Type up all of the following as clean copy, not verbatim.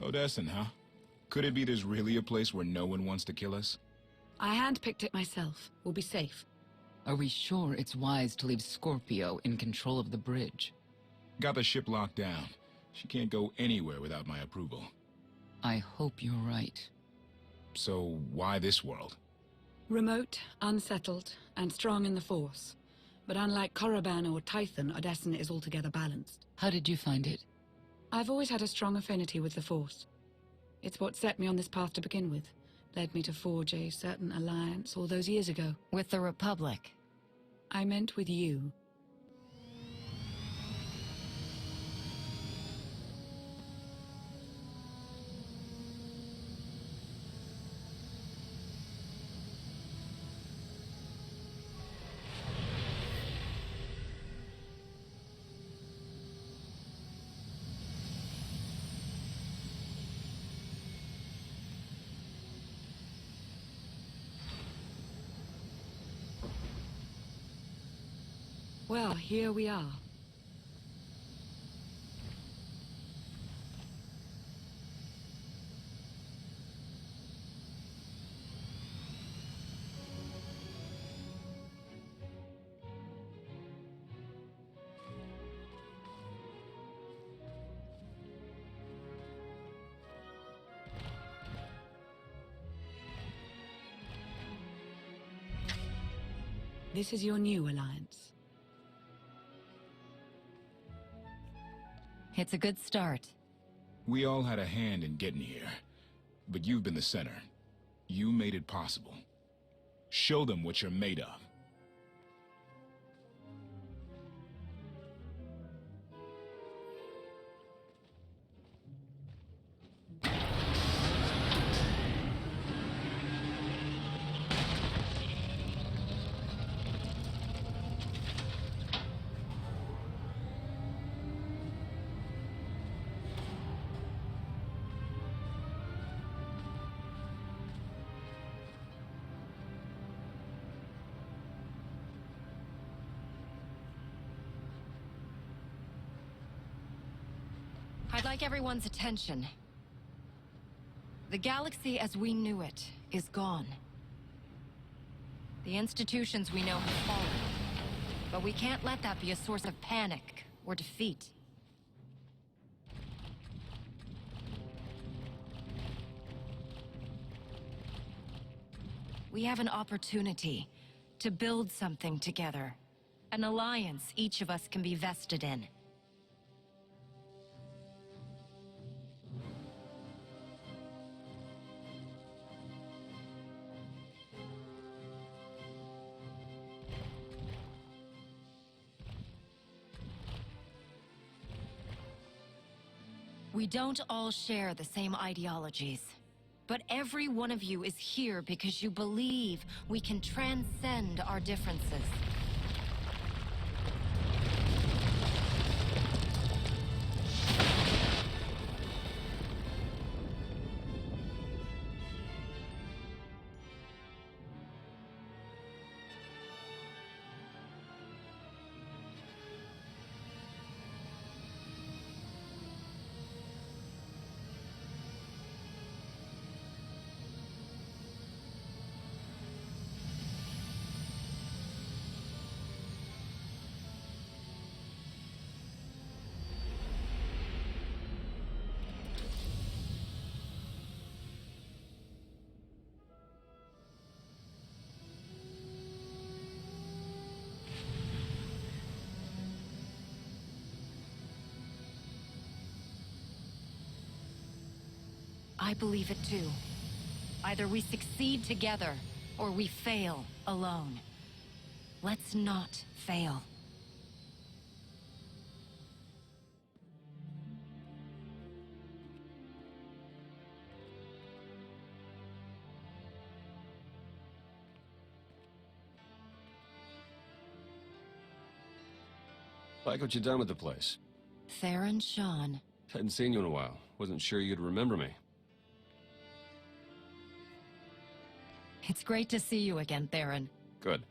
Odessen, huh? Could it be there's really a place where no one wants to kill us? I handpicked it myself. We'll be safe. Are we sure it's wise to leave Scorpio in control of the bridge? Got the ship locked down. She can't go anywhere without my approval. I hope you're right. So why this world? Remote, unsettled, and strong in the Force. But unlike Korriban or Tython, Odessen is altogether balanced. How did you find it? I've always had a strong affinity with the Force. It's what set me on this path to begin with. Led me to forge a certain alliance all those years ago. With the Republic? I meant with you. Well, here we are. This is your new alliance. It's a good start. We all had a hand in getting here, but you've been the center. You made it possible. Show them what you're made of. I'd like everyone's attention. The galaxy as we knew it is gone. The institutions we know have fallen. But we can't let that be a source of panic or defeat. We have an opportunity to build something together. An alliance each of us can be vested in. We don't all share the same ideologies, but every one of you is here because you believe we can transcend our differences. I believe it too. Either we succeed together, or we fail alone. Let's not fail. Like what you done with the place. Theron Shan. Hadn't seen you in a while. Wasn't sure you'd remember me. It's great to see you again, Theron. Good.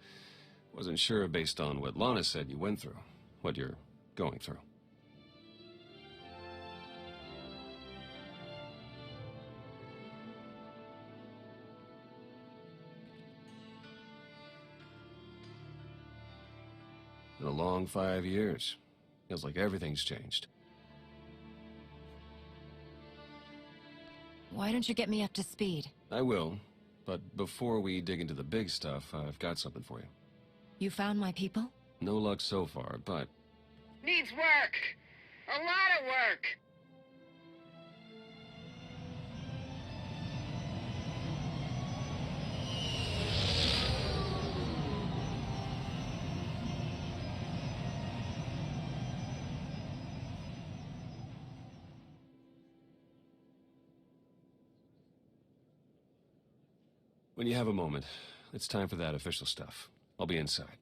Wasn't sure based on what Lana said you went through. What you're going through. a long 5 years. Feels like everything's changed. Why don't you get me up to speed? I will, but before we dig into the big stuff, I've got something for you. You found my people? No luck so far, but Needs work. A lot of work. when you have a moment, it's time for that official stuff. I'll be inside.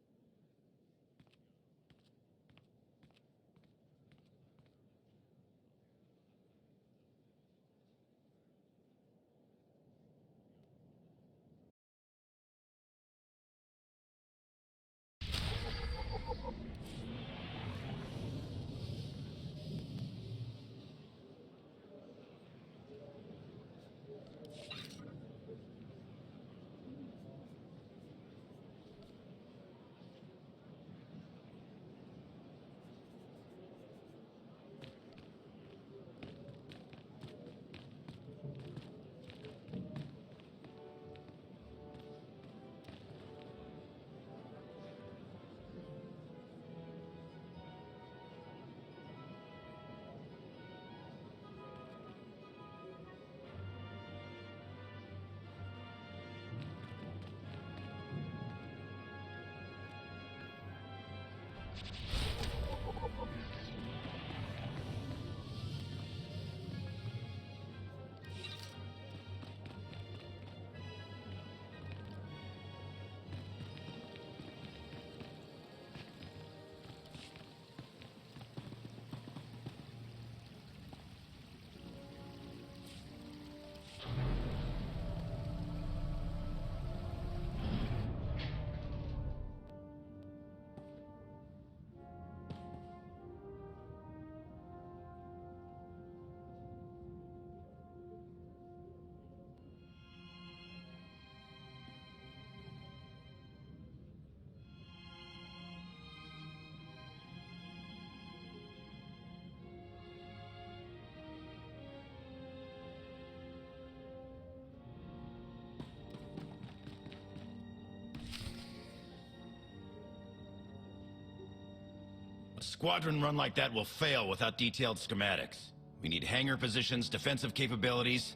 A squadron run like that will fail without detailed schematics. We need hangar positions, defensive capabilities.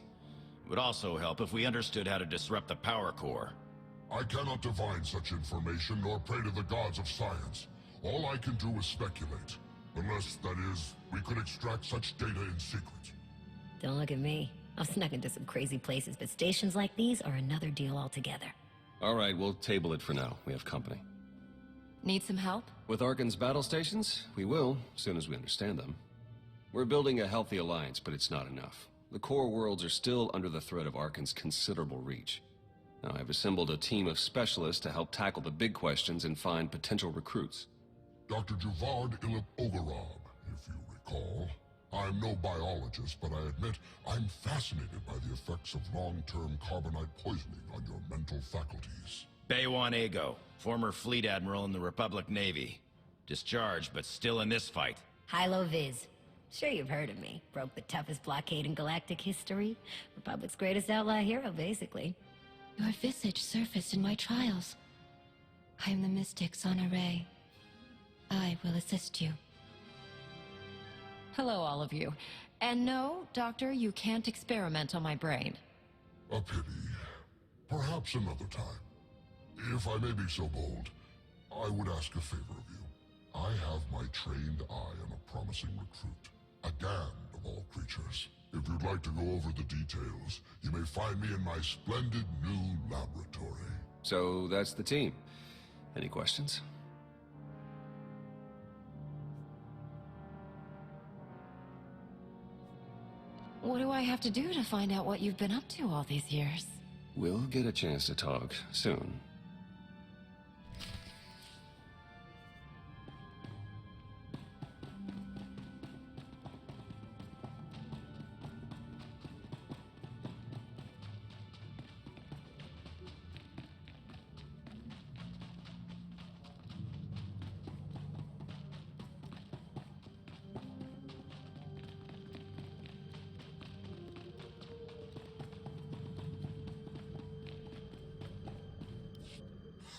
It would also help if we understood how to disrupt the power core. I cannot divine such information nor pray to the gods of science. All I can do is speculate. Unless, that is, we could extract such data in secret. Don't look at me. I've snuck into some crazy places, but stations like these are another deal altogether. All right, we'll table it for now. We have company. Need some help? With Arkan's battle stations, we will, as soon as we understand them. We're building a healthy alliance, but it's not enough. The core worlds are still under the threat of Arkan's considerable reach. Now, I've assembled a team of specialists to help tackle the big questions and find potential recruits. Dr. Juvard Ilip Ogarab, if you recall. I'm no biologist, but I admit I'm fascinated by the effects of long-term carbonite poisoning on your mental faculties. Baywan Ego, former fleet admiral in the Republic Navy. Discharged, but still in this fight. Hilo Viz. Sure you've heard of me. Broke the toughest blockade in galactic history. Republic's greatest outlaw hero, basically. Your visage surfaced in my trials. I am the mystic Sonare. I will assist you. Hello, all of you. And no, Doctor, you can't experiment on my brain. A pity. Perhaps another time. If I may be so bold, I would ask a favor of you. I have my trained eye on a promising recruit. A Gand of all creatures. If you'd like to go over the details, you may find me in my splendid new laboratory. So that's the team. Any questions? What do I have to do to find out what you've been up to all these years? We'll get a chance to talk soon.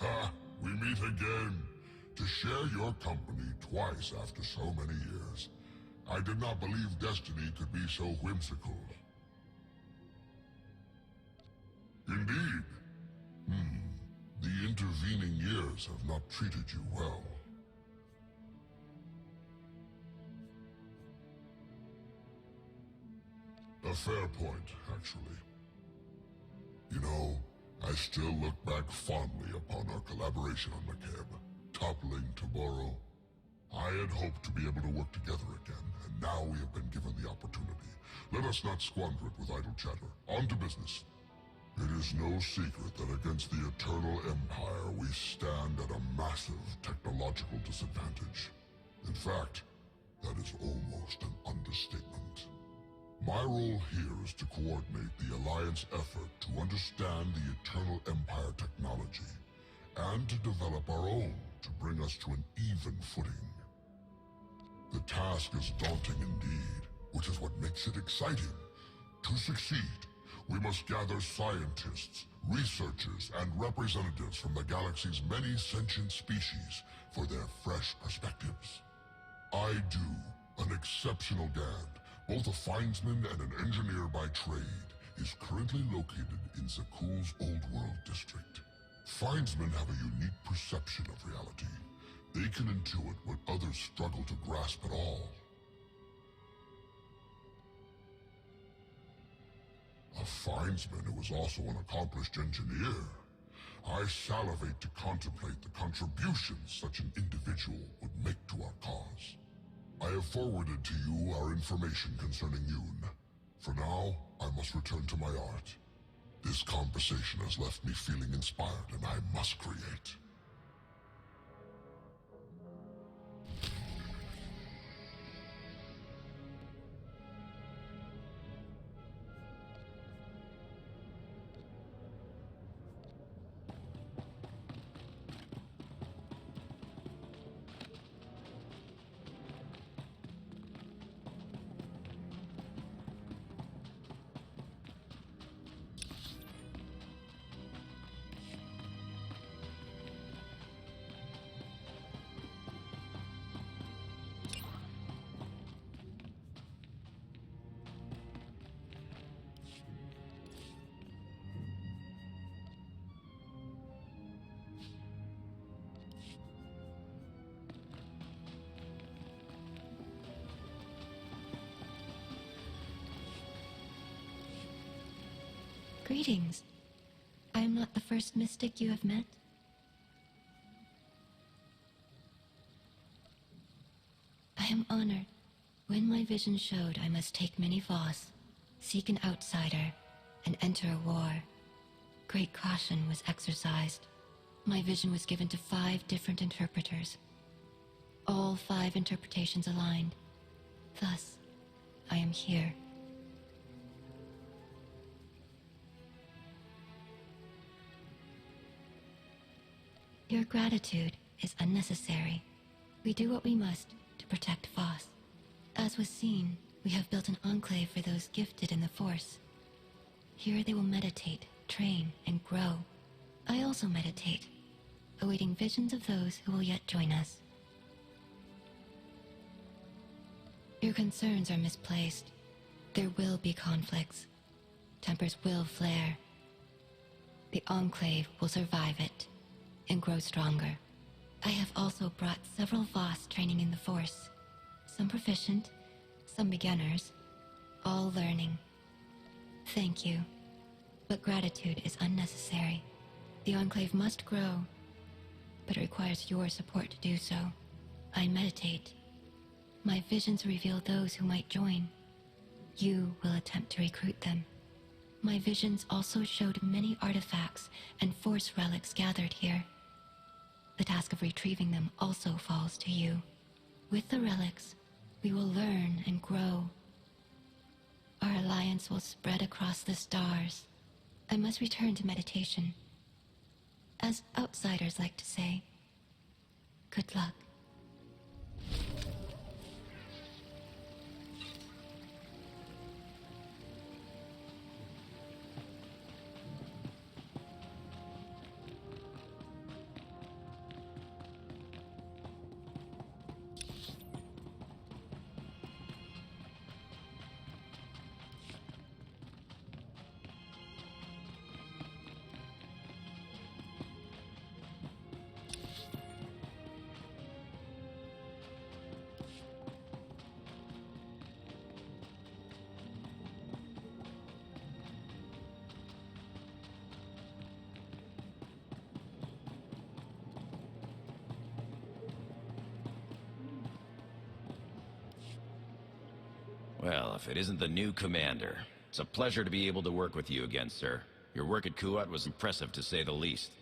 Ha! We meet again, to share your company twice after so many years. I did not believe destiny could be so whimsical. Indeed. The intervening years have not treated you well. A fair point, actually. You know, I still look back fondly upon our collaboration on McCabe, toppling Taboro. I had hoped to be able to work together again, and now we have been given the opportunity. Let us not squander it with idle chatter. On to business. It is no secret that against the Eternal Empire we stand at a massive technological disadvantage. In fact, that is almost an understatement. My role here is to coordinate the Alliance effort to understand the Eternal Empire technology, and to develop our own to bring us to an even footing. The task is daunting indeed, which is what makes it exciting. To succeed, we must gather scientists, researchers, and representatives from the galaxy's many sentient species for their fresh perspectives. I do, an exceptional Gand, both a findsman and an engineer by trade, is currently located in Zakuul's Old World district. Findsmen have a unique perception of reality. They can intuit what others struggle to grasp at all. A findsman who is also an accomplished engineer. I salivate to contemplate the contributions such an individual would make to our cause. I have forwarded to you our information concerning Yoon. For now, I must return to my art. This conversation has left me feeling inspired, and I must create. Greetings. I am not the first mystic you have met. I am honored. When my vision showed I must take many Voss, seek an outsider, and enter a war, great caution was exercised. My vision was given to 5 different interpreters. All 5 interpretations aligned. Thus, I am here. Your gratitude is unnecessary. We do what we must to protect Voss. As was seen, we have built an enclave for those gifted in the Force. Here they will meditate, train, and grow. I also meditate, awaiting visions of those who will yet join us. Your concerns are misplaced. There will be conflicts. Tempers will flare. The Enclave will survive it and grow stronger. I have also brought several Voss training in the Force. Some proficient, some beginners, all learning. Thank you, but gratitude is unnecessary. The Enclave must grow, but it requires your support to do so. I meditate. My visions reveal those who might join. You will attempt to recruit them. My visions also showed many artifacts and Force relics gathered here. The task of retrieving them also falls to you. With the relics, we will learn and grow. Our alliance will spread across the stars. I must return to meditation. As outsiders like to say, good luck. Well, if it isn't the new commander, it's a pleasure to be able to work with you again, sir. Your work at Kuat was impressive, to say the least.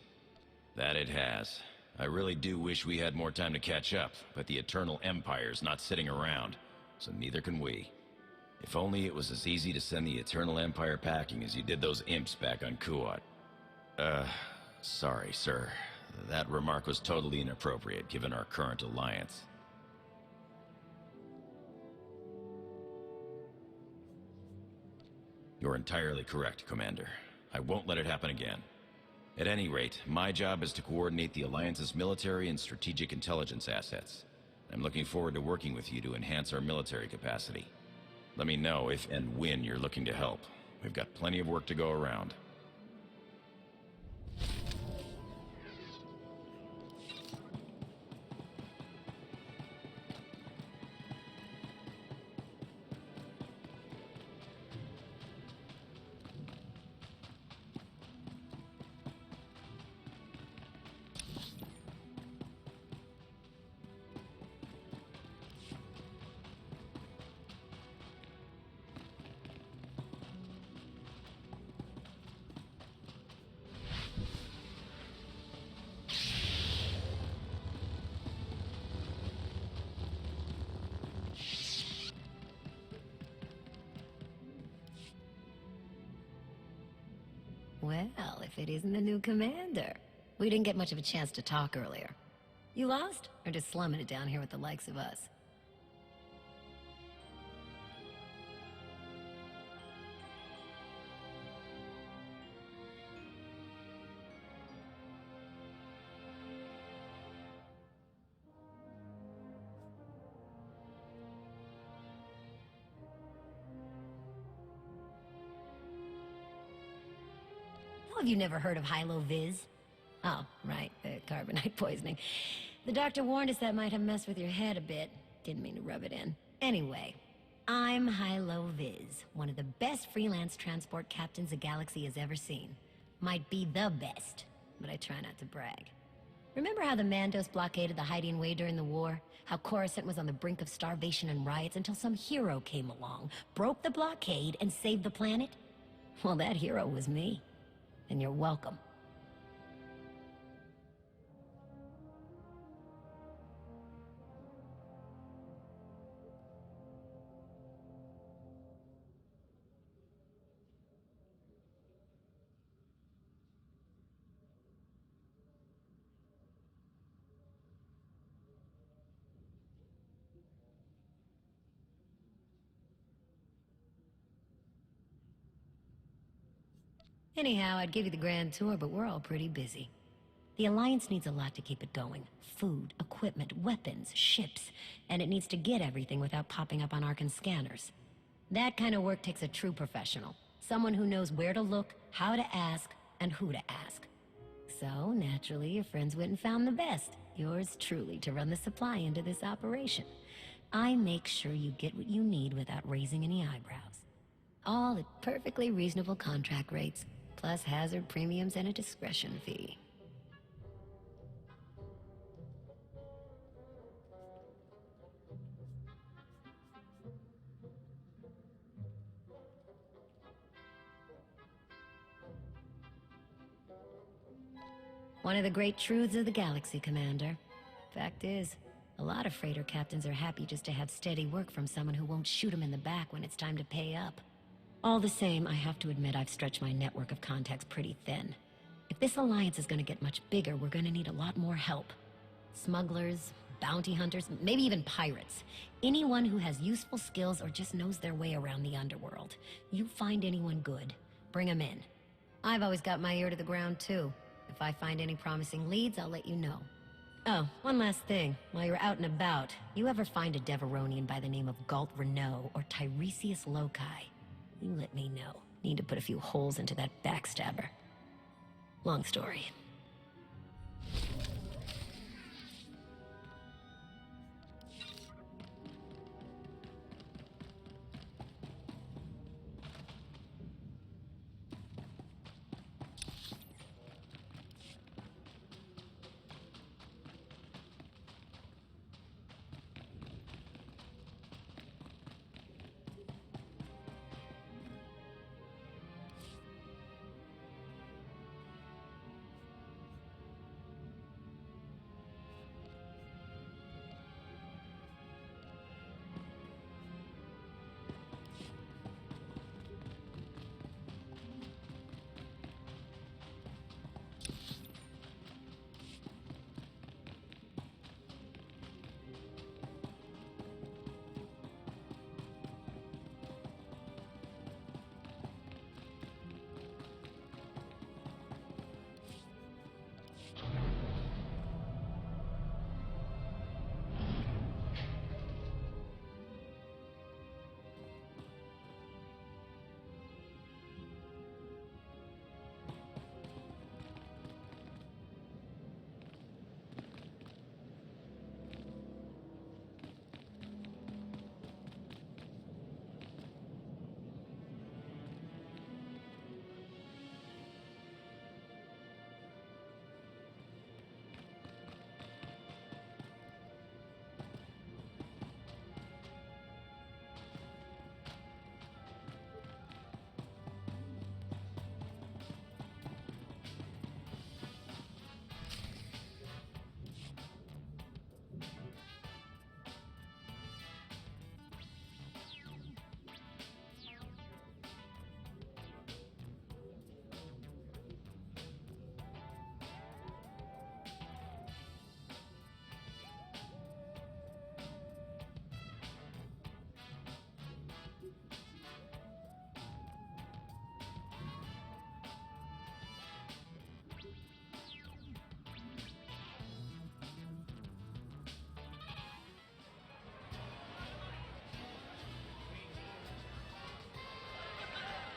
That it has. I really do wish we had more time to catch up, but the Eternal Empire's not sitting around, so neither can we. If only it was as easy to send the Eternal Empire packing as you did those imps back on Kuat. Sorry, sir. That remark was totally inappropriate, given our current alliance. You're entirely correct, Commander. I won't let it happen again. At any rate, my job is to coordinate the Alliance's military and strategic intelligence assets. I'm looking forward to working with you to enhance our military capacity. Let me know if and when you're looking to help. We've got plenty of work to go around. Well, if it isn't the new commander. We didn't get much of a chance to talk earlier. You lost? Or just slumming it down here with the likes of us? Have you never heard of Hilo-Viz? Oh, right, the carbonite poisoning. The doctor warned us that might have messed with your head a bit. Didn't mean to rub it in. Anyway, I'm Hilo-Viz, one of the best freelance transport captains the galaxy has ever seen. Might be the best, but I try not to brag. Remember how the Mandos blockaded the Hiding Way during the war? How Coruscant was on the brink of starvation and riots until some hero came along, broke the blockade, and saved the planet? Well, that hero was me. And you're welcome. Anyhow, I'd give you the grand tour, but we're all pretty busy. The Alliance needs a lot to keep it going. Food, equipment, weapons, ships, and it needs to get everything without popping up on Arkan scanners. That kind of work takes a true professional. Someone who knows where to look, how to ask, and who to ask. So, naturally, your friends went and found the best. Yours truly to run the supply into this operation. I make sure you get what you need without raising any eyebrows. All at perfectly reasonable contract rates, plus hazard premiums and a discretion fee. One of the great truths of the galaxy, Commander. Fact is, a lot of freighter captains are happy just to have steady work from someone who won't shoot them in the back when it's time to pay up. All the same, I have to admit I've stretched my network of contacts pretty thin. If this alliance is going to get much bigger, we're going to need a lot more help. Smugglers, bounty hunters, maybe even pirates. Anyone who has useful skills or just knows their way around the underworld. You find anyone good, bring them in. I've always got my ear to the ground, too. If I find any promising leads, I'll let you know. Oh, one last thing. While you're out and about, you ever find a Deveronian by the name of Galt Renault or Tiresias Loci? You let me know. Need to put a few holes into that backstabber. Long story.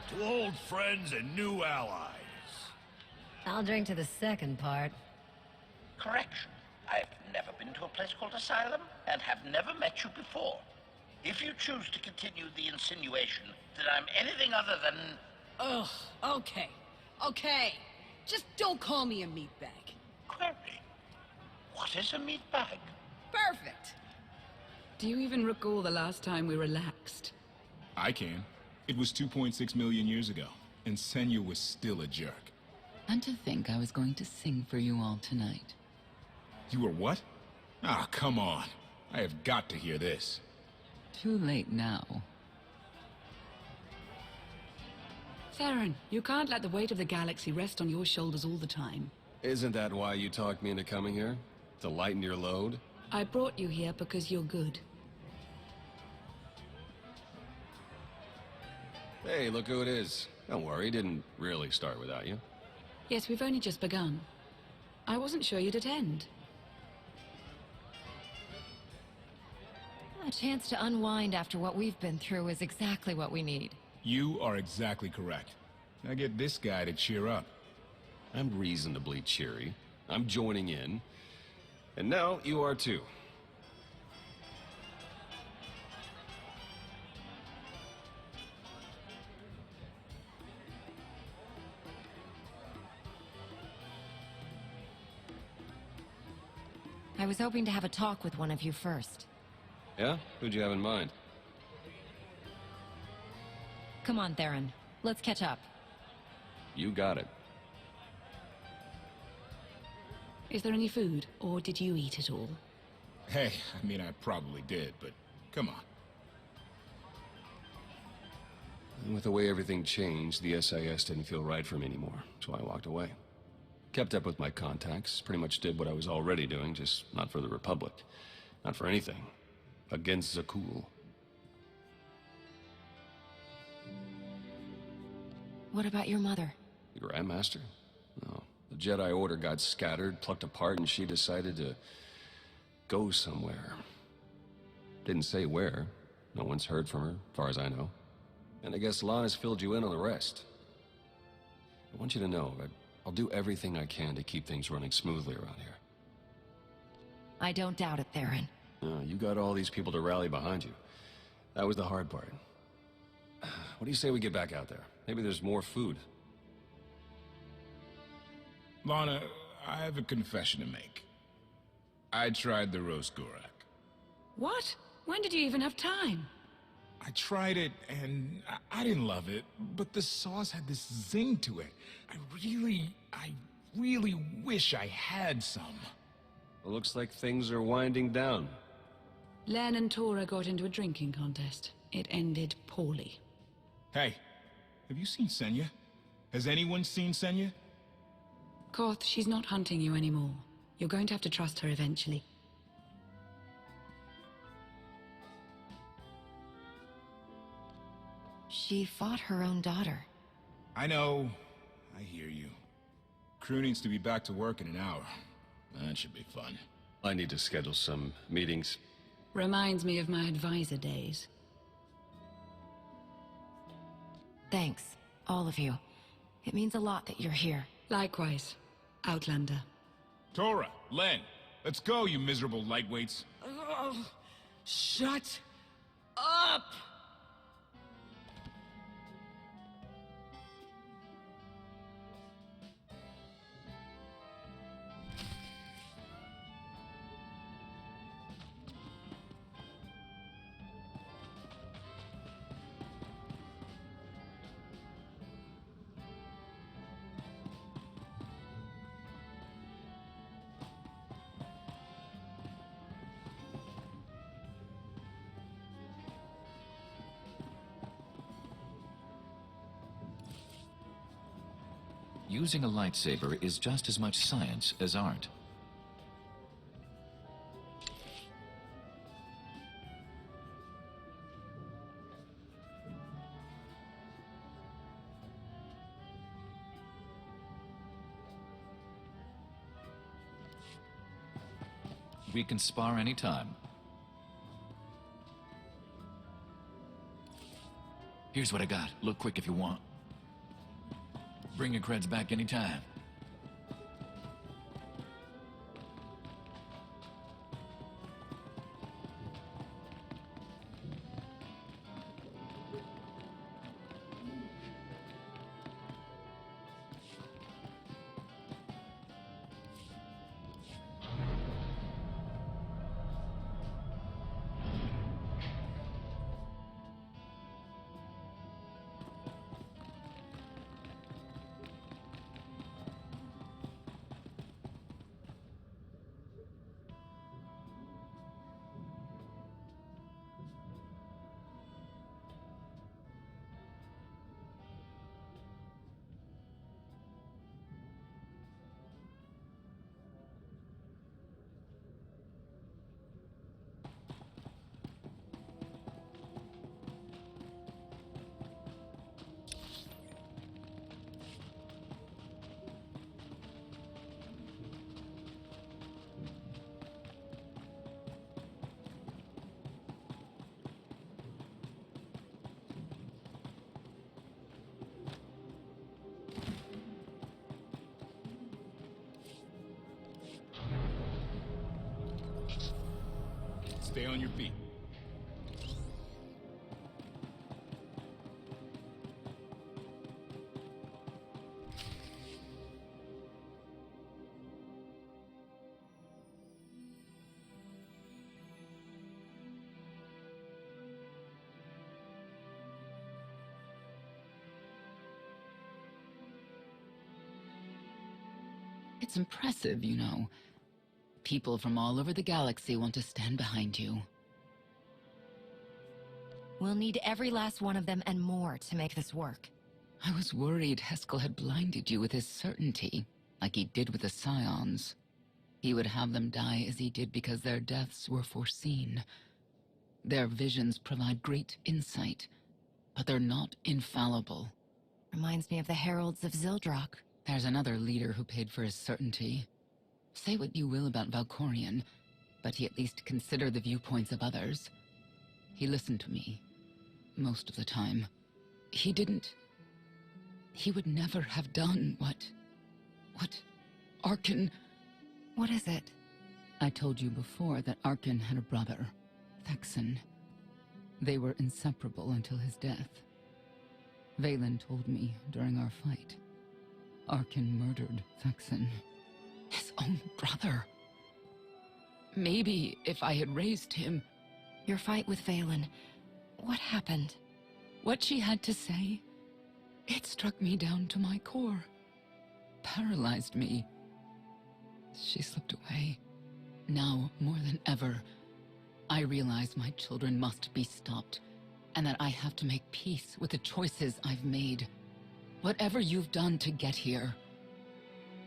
To old friends and new allies. I'll drink to the second part. Correction. I've never been to a place called Asylum, and have never met you before. If you choose to continue the insinuation that I'm anything other than... Ugh, okay. Okay. Just don't call me a meatbag. Query. What is a meatbag? Perfect. Do you even recall the last time we relaxed? I can. It was 2.6 million years ago, and Senya was still a jerk. And to think I was going to sing for you all tonight. You were what? Ah, come on. I have got to hear this. Too late now. Theron, you can't let the weight of the galaxy rest on your shoulders all the time. Isn't that why you talked me into coming here? To lighten your load? I brought you here because you're good. Hey, look who it is. Don't worry, didn't really start without you. Yes, we've only just begun. I wasn't sure you'd attend. A chance to unwind after what we've been through is exactly what we need. You are exactly correct. Now get this guy to cheer up. I'm reasonably cheery. I'm joining in. And now you are too. I was hoping to have a talk with one of you first. Yeah? Who'd you have in mind? Come on, Theron. Let's catch up. You got it. Is there any food, or did you eat it all? Hey, I mean, I probably did, but come on. With the way everything changed, the SIS didn't feel right for me anymore, so I walked away. Kept up with my contacts, pretty much did what I was already doing, just not for the Republic. Not for anything. Against Zakul. What about your mother? The Grandmaster? No. The Jedi Order got scattered, plucked apart, and she decided to go somewhere. Didn't say where. No one's heard from her, as far as I know. And I guess Lon has filled you in on the rest. I want you to know that I'll do everything I can to keep things running smoothly around here. I don't doubt it, Theron. You got all these people to rally behind you. That was the hard part. What do you say we get back out there? Maybe there's more food. Lana, I have a confession to make. I tried the roast Gorak. What? When did you even have time? I tried it, and I didn't love it, but the sauce had this zing to it. I really wish I had some. It looks like things are winding down. Len and Tora got into a drinking contest. It ended poorly. Hey, have you seen Senya? Has anyone seen Senya? Koth, she's not hunting you anymore. You're going to have to trust her eventually. She fought her own daughter. I know. I hear you. Crew needs to be back to work in an hour. That should be fun. I need to schedule some meetings. Reminds me of my advisor days. Thanks, all of you. It means a lot that you're here. Likewise, Outlander. Tora, Len, let's go, you miserable lightweights. Shut up! Using a lightsaber is just as much science as art. We can spar anytime. Here's what I got. Look quick if you want. Bring your creds back anytime. Stay on your feet. It's impressive, you know. People from all over the galaxy want to stand behind you. We'll need every last one of them and more to make this work. I was worried Heskel had blinded you with his certainty, like he did with the Scions. He would have them die as he did because their deaths were foreseen. Their visions provide great insight, but they're not infallible. Reminds me of the Heralds of Zildrak. There's another leader who paid for his certainty. Say what you will about Valkorion, but he at least considered the viewpoints of others. He listened to me, most of the time. He would never have done what Arkin... What is it? I told you before that Arkin had a brother, Thexan. They were inseparable until his death. Valen told me during our fight. Arkin murdered Thexan. His own brother. Maybe if I had raised him... Your fight with Valen. What happened? What she had to say, it struck me down to my core. Paralyzed me. She slipped away. Now, more than ever, I realize my children must be stopped, and that I have to make peace with the choices I've made. Whatever you've done to get here,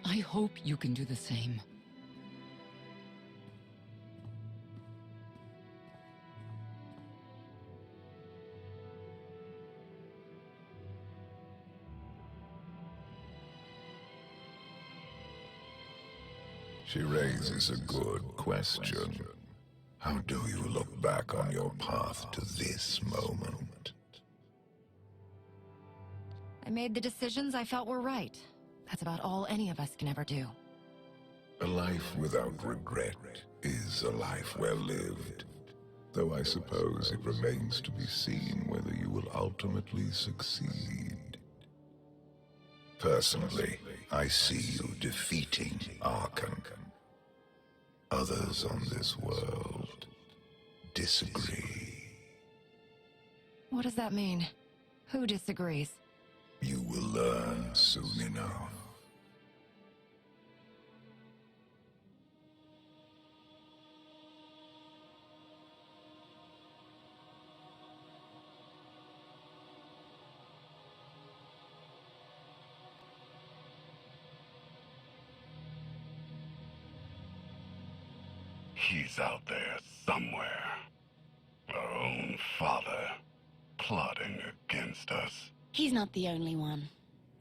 I hope you can do the same. She raises a good question. How do you look back on your path to this moment? I made the decisions I felt were right. That's about all any of us can ever do. A life without regret is a life well lived. Though I suppose it remains to be seen whether you will ultimately succeed. Personally, I see you defeating Arkan. Others on this world disagree. What does that mean? Who disagrees? You will learn soon enough. He's out there somewhere. Our own father, plotting against us. He's not the only one.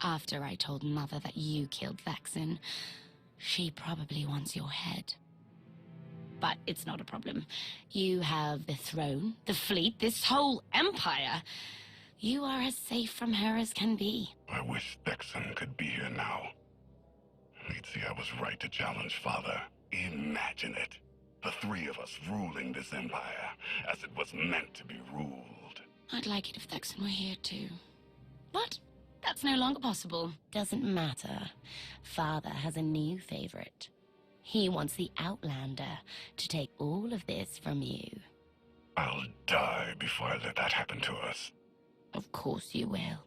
After I told Mother that you killed Thexan, she probably wants your head. But it's not a problem. You have the throne, the fleet, this whole empire. You are as safe from her as can be. I wish Thexan could be here now. He'd see I was right to challenge Father. Imagine it. The three of us ruling this empire as it was meant to be ruled. I'd like it if Thexan were here too. But that's no longer possible. Doesn't matter. Father has a new favorite. He wants the Outlander to take all of this from you. I'll die before I let that happen to us. Of course you will.